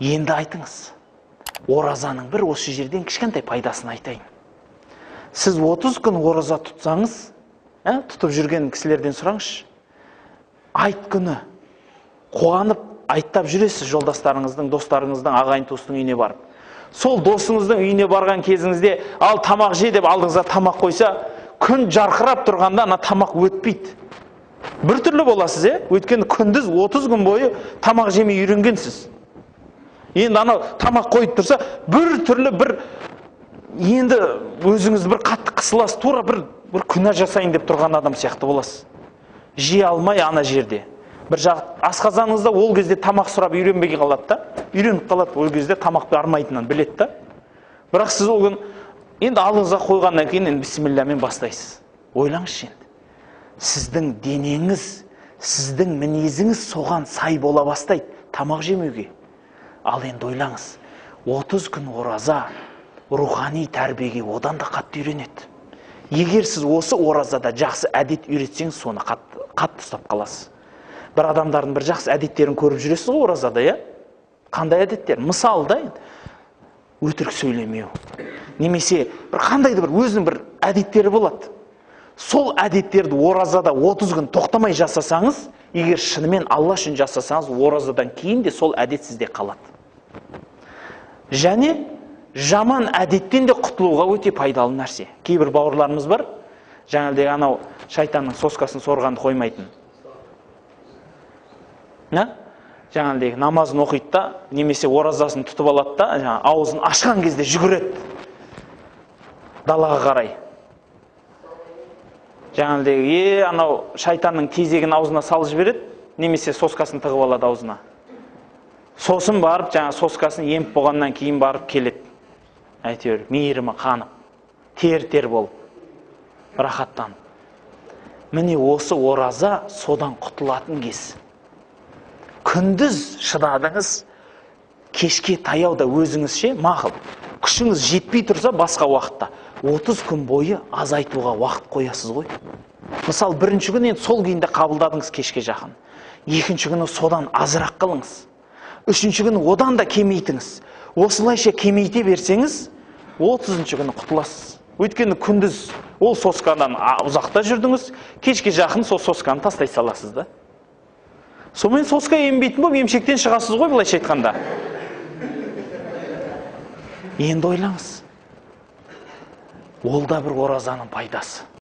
Енді айтыңыз. Оразаның бір осы жерден кішкентай пайдасын айтайын. Сіз 30 күн ораза тұтсаңыз, тұтып жүрген кісілерден сұраңызшы. Айт күні қуанып айттап жүресіз жолдастарыңыздың, достарыңыздың, ағайын туыстың үйіне барып. Сол досыңыздың үйіне барған кезіңізде ал тамақ же деп алдыңызға тамақ қойса, күн жарқырап тұрғанда ана тамақ өтпейді. Бір түрлі боласыз, өйткені күндіз 30 күн бойы тамақ жемей үйренгенсіз. Енді анау тамақ қойып тұрса, бір түрлі енді өзіңіз бір қатты қысыласыз, тура бір күнә жасайын деп тұрған адам сияқты боласыз. Жей алмай ана жерде. Бір жақ асқазаныңызда ол кезде тамақ сұрап үйренбей қалады да, үйреніп қалады, ол кезде тамақ бармайтынын біледі да. Бірақ сіз ол күн енді алдыңызға қойғаннан кейін енді бисмиллямен бастайсыз. Ойлаңызшы енді. Сіздің денеңіз, сіздің мінезіңіз соған сай бола бастайды тамақ жемеуге. Ал енді ойлаңыз, 30 күн ораза рухани тәрбиеге одан да қатты үйренеді. Егер сіз осы оразада жақсы әдет үйретсеңіз, соны қатты ұстап қаласыз. Бір адамдардың бір жақсы әдеттерін көріп жүресіз ғой оразада, Қандай әдеттер? Мысалы да, өтірік сөйлемеу. Немесе бір қандайды бір өзінің бір әдеттері болады. Сол әдеттерді оразада 30 күн тоқтамай жасасаңыз, егер шынымен Алла үшін жасасаңыз, оразадан кейін де сол әдет сізде қалады. Және жаман әдеттен де құтылуға өте пайдалы нәрсе. Кейбір бауырларымыз бар, жаңағыдай анау шайтанның соскасын сорғанды қоймайтын. Жаңағыдай намазын оқиды да, немесе оразасын тұтып алады да, аузын ашқан кезде жүгіреді далаға қарай. Жаңағыдай анау шайтанның тезегін аузына салып жібереді, немесе соскасын тығып алады аузына. Сосын барып, соскасын еміп болғаннан кейін барып келеді. Әйтеуір, мейірімі қанып, тер болып, рахаттанып. Міне осы ораза содан құтылатын кез. Күндіз шыдадыңыз, кешке таяуда өзіңізше мақұл. Күшіңіз жетпей тұрса басқа уақытта 30 күн бойы азайтуға уақыт қоясыз ғой. Мысалы, бірінші күн енді сол күйінде қабылдадыңыз кешке жақын. Екінші күні содан азырақ қылыңыз. Үшінші күні одан да кемейтіңіз. Осылайша кемейте берсеңіз, 30-шы күні құтыласыз. Өйткені күндіз ол соскадан ұзақта жүрдіңіз, кешке жақын сол сосканы тастай саласыз да. Сонымен соска ембейтін болып, емшектен шығасыз ғой, былайша айтқанда. Енді ойлаңыз. Ол да бір оразаның пайдасы.